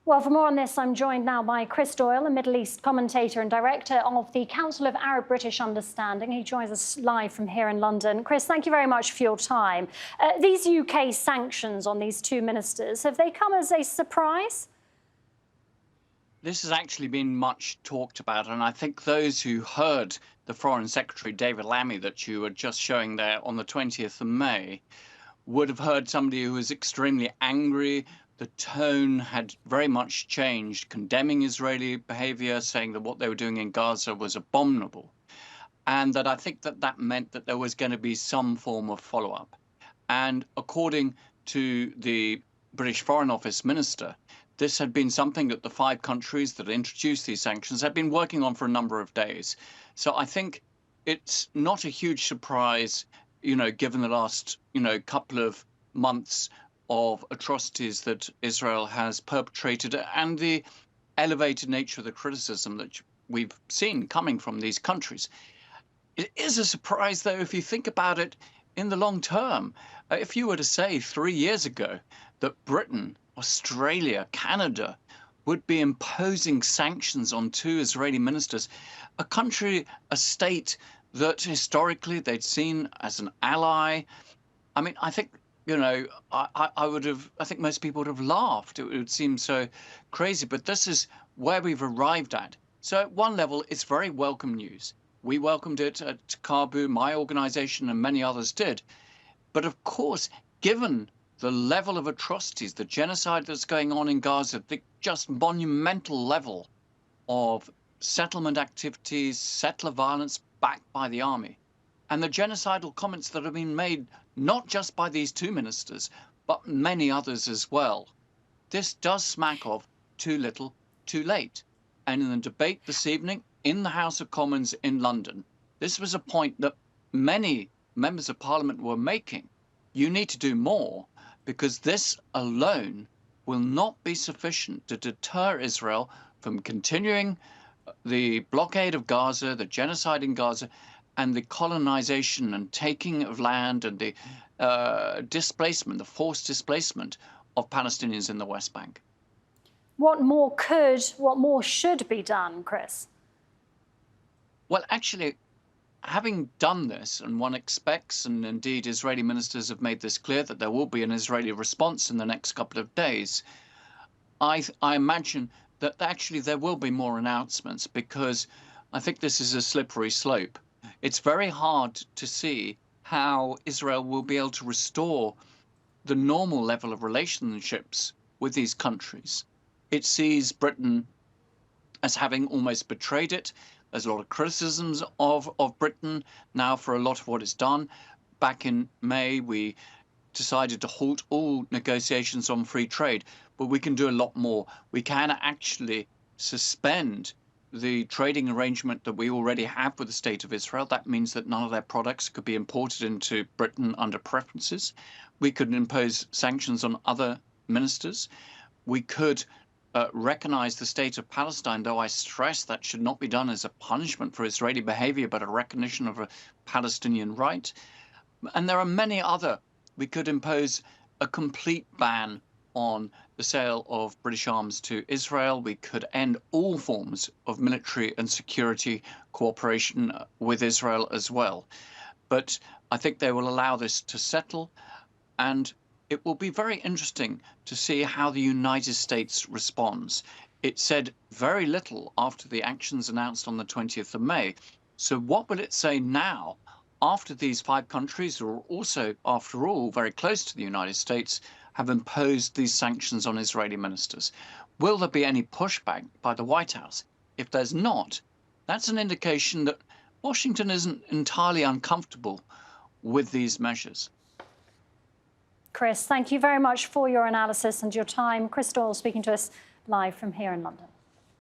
Well, for more on this, I'm joined now by Chris Doyle, a Middle East commentator and director of the Council of Arab-British Understanding. He joins us live from here in London. Chris, thank you very much for your time. These UK sanctions on these two ministers, have they come as a surprise? This has actually been much talked about, and I think those who heard the Foreign Secretary, David Lammy, that you were just showing there on the 20th of May, would have heard somebody who was extremely angry. The tone had very much changed, condemning Israeli behavior, saying that what they were doing in Gaza was abominable. And that I think that meant that there was going to be some form of follow-up. And according to the British Foreign Office minister, this had been something that the 5 countries that introduced these sanctions had been working on for a number of days. So I think it's not a huge surprise, given the last, couple of months of atrocities that Israel has perpetrated and the elevated nature of the criticism that we've seen coming from these countries. It is a surprise, though, if you think about it in the long term. If you were to say 3 years ago that Britain, Australia, Canada would be imposing sanctions on 2 Israeli ministers, a country, a state that historically they'd seen as an ally. I mean, I think, I think most people would have laughed. It would seem so crazy, but this is where we've arrived at. So at one level, it's very welcome news. We welcomed it at Kabu, my organization, and many others did. But of course, given the level of atrocities, the genocide that's going on in Gaza, the just monumental level of settlement activities, settler violence backed by the army, and the genocidal comments that have been made not just by these 2 ministers, but many others as well. This does smack of too little, too late. And in the debate this evening in the House of Commons in London, this was a point that many members of Parliament were making. You need to do more, because this alone will not be sufficient to deter Israel from continuing the blockade of Gaza, the genocide in Gaza, and the colonization and taking of land and the displacement, the forced displacement of Palestinians in the West Bank. What more should be done, Chris? Well, actually, having done this, and one expects, and indeed Israeli ministers have made this clear, that there will be an Israeli response in the next couple of days, I imagine that actually there will be more announcements, because I think this is a slippery slope. It's very hard to see how Israel will be able to restore the normal level of relationships with these countries. It sees Britain as having almost betrayed it. There's a lot of criticisms of Britain now for a lot of what it's done. Back in May, we decided to halt all negotiations on free trade, but we can do a lot more. We can actually suspend the trading arrangement that we already have with the State of Israel. That means that none of their products could be imported into Britain under preferences. We could impose sanctions on other ministers. We could recognize the state of Palestine, though I stress that should not be done as a punishment for Israeli behavior, but a recognition of a Palestinian right. And there are many other. We could impose a complete ban on the sale of British arms to Israel. We could end all forms of military and security cooperation with Israel as well. But I think they will allow this to settle, and it will be very interesting to see how the United States responds. It said very little after the actions announced on the 20th of May. So what will it say now, after these 5 countries, who are also, after all, very close to the United States, have imposed these sanctions on Israeli ministers? Will there be any pushback by the White House? If there's not, that's an indication that Washington isn't entirely uncomfortable with these measures. Chris, thank you very much for your analysis and your time. Chris Doyle speaking to us live from here in London.